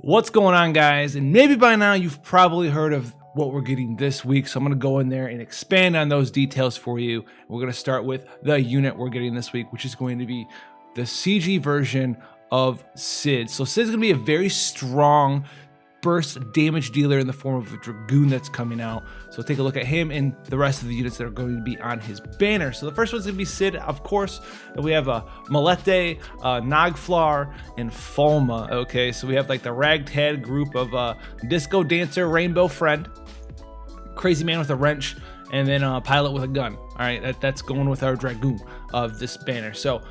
What's going on, guys? And maybe by now you've probably heard of what we're getting this week, so I'm going to go in there and expand on those details for you. We're going to start with the unit we're getting this week, which is going to be the CG version of Cid. So Cid's going to be a very strong burst damage dealer in the form of a Dragoon that's coming out. So take a look at him and the rest of the units that are going to be on his banner. So the first one's going to be Cid, of course. Then we have Malete, Nagflar, and Falma. Okay, so we have like the ragtag group of Disco Dancer, Rainbow Friend, Crazy Man with a Wrench, and then Pilot with a Gun. All right, that's going with our Dragoon of this banner. So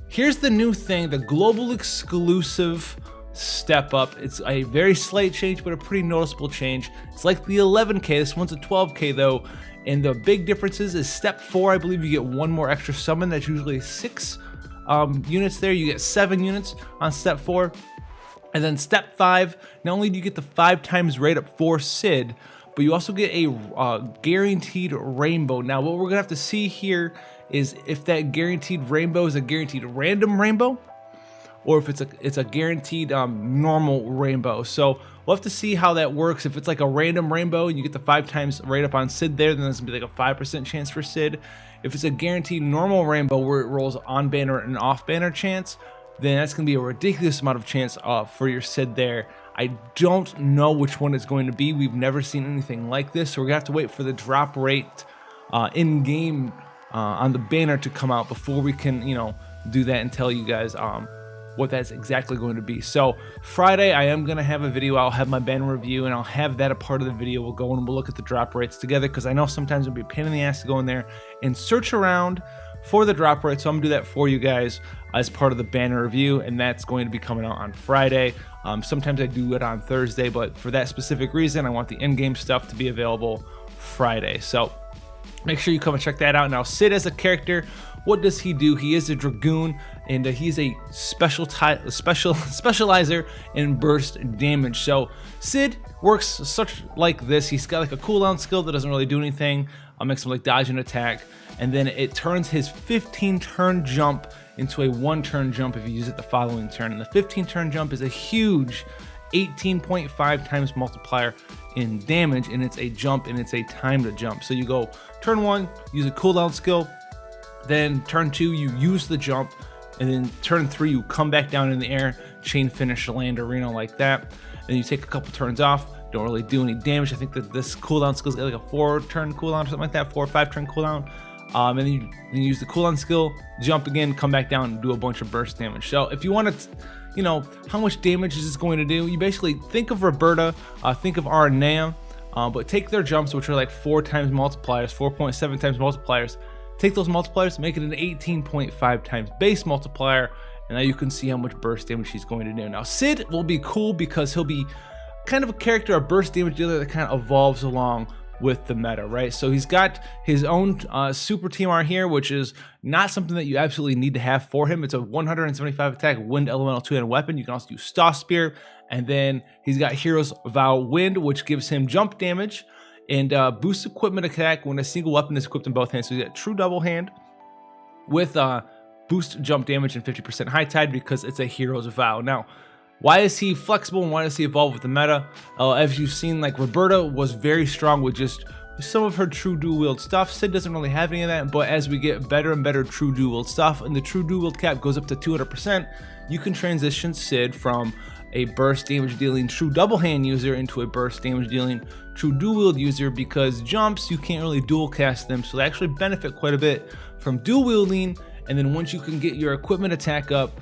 here's the new thing, the global exclusive step up. It's a very slight change, but a pretty noticeable change. It's like the 11K. This one's a 12K though, and the big differences is step 4. I believe you get one more extra summon. That's usually 6 units there. You get 7 units on step 4, and then step 5. Not only do you get the 5 times rate up for Cid, but you also get a guaranteed rainbow. Now, what we're gonna have to see here is if that guaranteed rainbow is a guaranteed random rainbow, or if it's a guaranteed normal rainbow. So we'll have to see how that works. If it's like a random rainbow and you get the 5 times right up on Cid there, then there's gonna be like a 5% chance for Cid. If it's a guaranteed normal rainbow where it rolls on banner and off banner chance, then that's gonna be a ridiculous amount of chance for your Cid there. I don't know which one it's going to be. We've never seen anything like this, so we're gonna have to wait for the drop rate in game on the banner to come out before we can, do that and tell you guys what that's exactly going to be. So Friday, I am going to have a video. I'll have my banner review, and I'll have that a part of the video. We'll go and we'll look at the drop rates together, because I know sometimes it'll be a pain in the ass to go in there and search around for the drop rate. So I'm going to do that for you guys as part of the banner review, and that's going to be coming out on Friday. Sometimes I do it on Thursday, but for that specific reason, I want the in-game stuff to be available Friday. So make sure you come and check that out. Now, Cid as a character, what does he do? He is a Dragoon, and he's a specializer in burst damage. So Cid works such like this. He's got like a cooldown skill that doesn't really do anything. Makes him like dodge and attack, and then it turns his 15-turn jump into a 1-turn jump if you use it the following turn. And the 15-turn jump is a huge 18.5 times multiplier in damage, and it's a jump and it's a timed jump. So you go turn 1, use a cooldown skill, then turn 2 you use the jump, and then turn 3 you come back down in the air, chain finish land arena like that. Then you take a couple turns off, don't really do any damage. I think that this cooldown skill's got like a 4-turn cooldown or something like that, 4 or 5-turn cooldown. And then you use the cooldown skill, jump again, come back down and do a bunch of burst damage. So if you want to, how much damage is this going to do? You basically think of Roberta, think of Arnea, but take their jumps, which are like 4 times multipliers, 4.7 times multipliers. Take those multipliers, make it an 18.5 times base multiplier, and now you can see how much burst damage he's going to do. Now, Cid will be cool because he'll be kind of a character, a burst damage dealer that kind of evolves along with the meta, right? So he's got his own super TMR here, which is not something that you absolutely need to have for him. It's a 175 attack wind elemental 2-handed weapon. You can also do Stoss Spear, and then he's got Hero's Vow Wind, which gives him jump damage and boost equipment attack when a single weapon is equipped in both hands. So he's got true double hand with boost jump damage and 50% high tide because it's a Hero's Vow. Now, why is he flexible and why does he evolve with the meta? As you've seen, like Roberta was very strong with just some of her true dual wield stuff. Cid doesn't really have any of that, but as we get better and better true dual wield stuff, and the true dual wield cap goes up to 200%, you can transition Cid from a burst damage dealing true double hand user into a burst damage dealing true dual wield user, because jumps, you can't really dual cast them, so they actually benefit quite a bit from dual wielding. And then once you can get your equipment attack up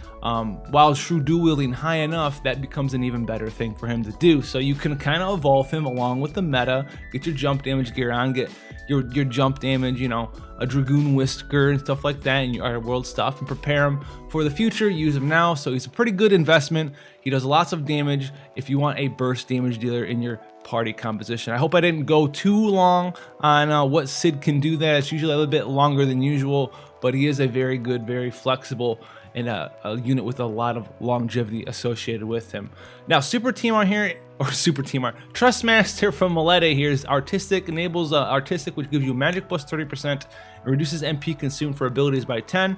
while true dual wielding high enough, that becomes an even better thing for him to do. So you can kind of evolve him along with the meta, get your jump damage gear on, get your jump damage, a Dragoon Whisker and stuff like that, and your world stuff, and prepare him for the future. Use him now. So he's a pretty good investment. He does lots of damage if you want a burst damage dealer in your party composition. I hope I didn't go too long on what Cid can do there. It's usually a little bit longer than usual, but he is a very good, very flexible, and a unit with a lot of longevity associated with him. Now, Super TMR here, or Super TMR, Trustmaster from Malete here is Artistic, enables Artistic, which gives you magic plus 30% and reduces MP consumed for abilities by 10.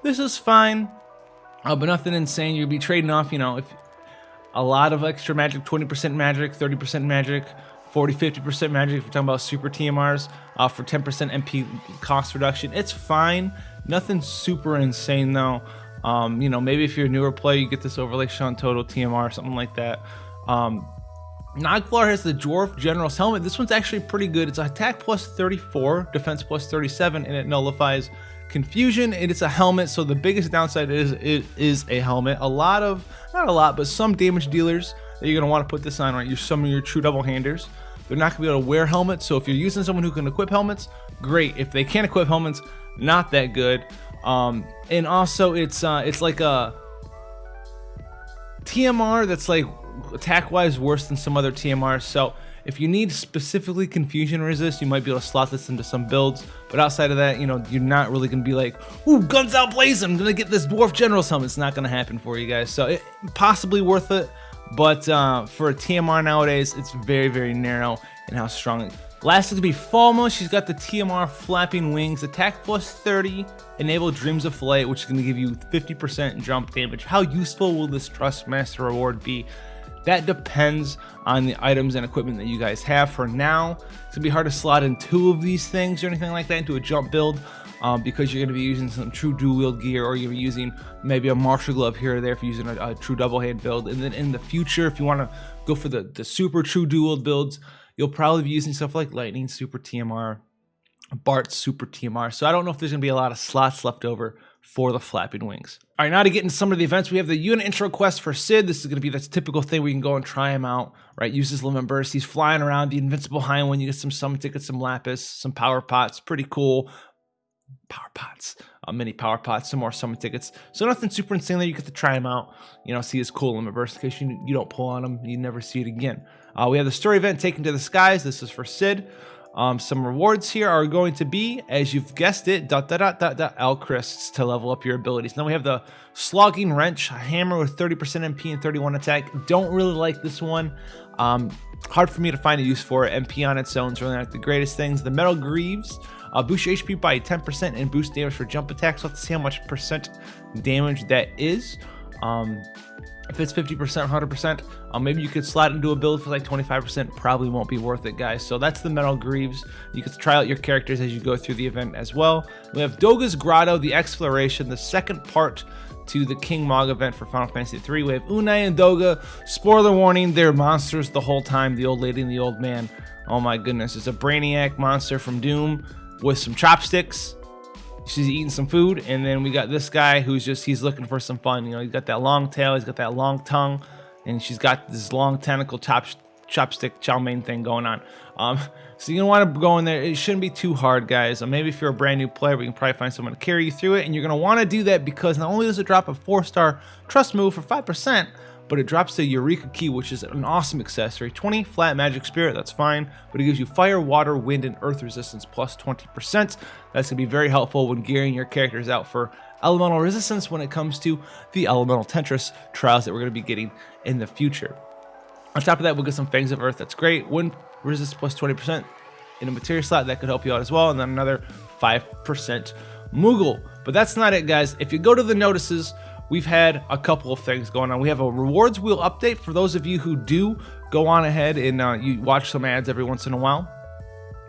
This is fine, but nothing insane. You'll be trading off, if a lot of extra magic, 20% magic, 30% magic, 40-50% magic if you're talking about super TMRs for 10% MP cost reduction. It's fine, nothing super insane though. You know, maybe if you're a newer player, you get this over like Sean Total TMR or something like that. Nogflar has the Dwarf General's helmet. This one's actually pretty good. It's attack plus 34, defense plus 37, and it nullifies confusion, and it's a helmet, so the biggest downside is it is a helmet. A lot of, not a lot, but some damage dealers that you're going to want to put this on, right? Some of your true double-handers, they're not going to be able to wear helmets, so if you're using someone who can equip helmets, great. If they can't equip helmets, not that good. And also it's like a TMR that's like attack-wise worse than some other TMRs, so if you need specifically confusion resist, you might be able to slot this into some builds, but outside of that, you know, you're not really going to be like, ooh, guns out blazing, I'm going to get this Dwarf General's helmet. It's not going to happen for you guys, so it possibly worth it, but for a TMR nowadays, it's very, very narrow in how strong. Last is going to be Falma. She's got the TMR Flapping Wings, attack plus 30, enable Dreams of Flight, which is going to give you 50% jump damage. How useful will this Trust Master reward be? That depends on the items and equipment that you guys have. For now, it's gonna be hard to slot in 2 of these things or anything like that into a jump build because you're gonna be using some true dual wield gear, or you're gonna be using maybe a martial glove here or there if you're using a true double hand build. And then in the future, if you wanna go for the super true dual wield builds, you'll probably be using stuff like Lightning Super TMR, Bart's Super TMR. So I don't know if there's gonna be a lot of slots left over for the Flapping Wings. All right, now to get into some of the events, we have the unit intro quest for Cid. This is going to be this typical thing where you can go and try him out, right? Use his limit burst. He's flying around the invincible high one. You get some summon tickets, some lapis, some power pots. Pretty cool. Power pots, mini power pots, some more summon tickets. So nothing super insane there. You get to try him out, you know, see his cool limit burst in case you don't pull on him, you never see it again. We have the story event, Taken to the Skies. This is for Cid. Some rewards here are going to be, as you've guessed it, L crysts to level up your abilities. Then we have the Slogging Wrench, a hammer with 30% MP and 31 attack. Don't really like this one. Hard for me to find a use for it. MP on its own is really not the greatest things. The Metal Greaves, boost your HP by 10% and boost damage for jump attacks. So let's see how much percent damage that is. If it's 50%, 100%, maybe you could slide into a build for like 25%. Probably won't be worth it, guys. So that's the Metal Greaves. You can try out your characters as you go through the event as well. We have Doga's Grotto, the Exploration, the second part to the King Mog event for Final Fantasy III. We have Unai and Doga. Spoiler warning, they're monsters the whole time, the old lady and the old man. Oh my goodness, it's a Brainiac monster from Doom with some chopsticks. She's eating some food, and then we got this guy who's he's looking for some fun. You know, he's got that long tail, he's got that long tongue, and she's got this long tentacle chopstick chow mein thing going on. So you're gonna want to go in there. It shouldn't be too hard, guys. Maybe if you're a brand new player, we can probably find someone to carry you through it, and you're gonna want to do that because not only does it drop a 4-star trust move for 5%, but it drops the Eureka Key, which is an awesome accessory. 20 flat magic spirit, that's fine, but it gives you fire, water, wind, and earth resistance plus 20%. That's gonna be very helpful when gearing your characters out for elemental resistance when it comes to the elemental Tetris trials that we're gonna be getting in the future. On top of that, we'll get some Fangs of Earth, that's great. Wind resist plus 20% in a materia slot, that could help you out as well, and then another 5% Moogle. But that's not it, guys. If you go to the notices, we've had a couple of things going on. We have a rewards wheel update for those of you who do go on ahead and you watch some ads every once in a while.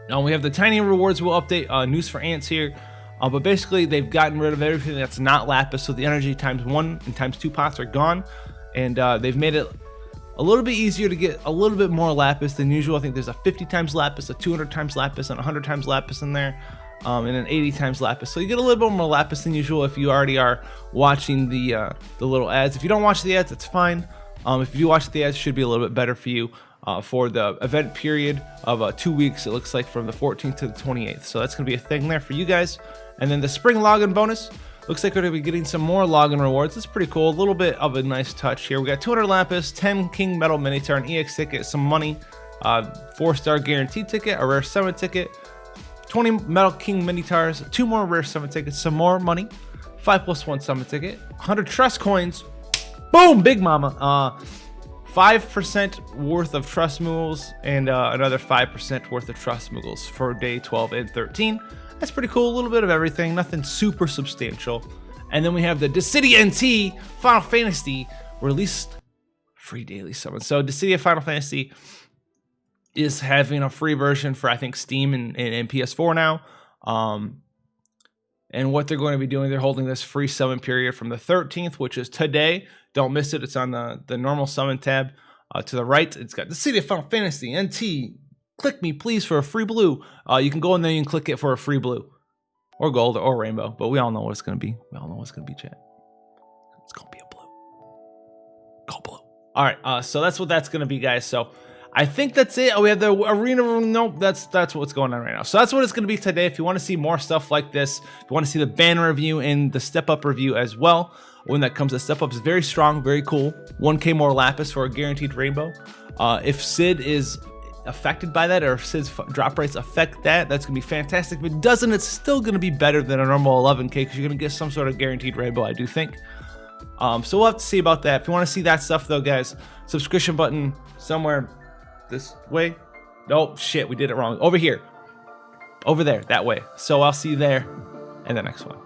Now we have the tiny rewards wheel update, news for ants here. But basically they've gotten rid of everything that's not lapis, so the energy times 1 and times 2 pots are gone. And they've made it a little bit easier to get a little bit more lapis than usual. I think there's a 50 times lapis, a 200 times lapis, and 100 times lapis in there. And an 80 times lapis, so you get a little bit more lapis than usual if you already are watching the little ads. If you don't watch the ads, it's fine. If you do watch the ads, it should be a little bit better for you for the event period of 2 weeks. It looks like from the 14th to the 28th, so that's gonna be a thing there for you guys. And then the spring login bonus, looks like we're gonna be getting some more login rewards. It's pretty cool, a little bit of a nice touch here. We got 200 lapis, 10 King Metal Minotaur, an EX ticket, some money, 4-star guaranteed ticket, a rare summon ticket, 20 Metal King Minotaurs, 2 more rare summon tickets, some more money, 5+1 summon ticket, 100 trust coins, boom, big mama, 5% worth of trust moogles, and another 5% worth of trust moogles for day 12 and 13. That's pretty cool, a little bit of everything, nothing super substantial. And then we have the Dissidia NT Final Fantasy released free daily summon. So Dissidia Final Fantasy is having a free version for, I think, Steam and PS4 now. And what they're going to be doing, they're holding this free summon period from the 13th, which is today. Don't miss it. It's on the normal summon tab. To the right, it's got Dissidia Final Fantasy NT. Click me, please, for a free blue. You can go in there and click it for a free blue. Or gold, or rainbow. But we all know what it's going to be. We all know what's going to be, chat. It's going to be a blue. Go blue. All right, so that's what that's going to be, guys. So I think that's it. Oh, we have the arena room. Nope, that's what's going on right now. So that's what it's going to be today. If you want to see more stuff like this, if you want to see the banner review and the step up review as well, when that comes, the step up is very strong, very cool. 1K more lapis for a guaranteed rainbow. If Cid is affected by that, or if Cid's drop rates affect that, that's gonna be fantastic. If it doesn't, it's still gonna be better than a normal 11K because you're gonna get some sort of guaranteed rainbow, I do think. So we'll have to see about that. If you want to see that stuff though, guys, subscription button somewhere this way. Nope, shit, we did it wrong. Over here, over there, that way. So I'll see you there in the next one.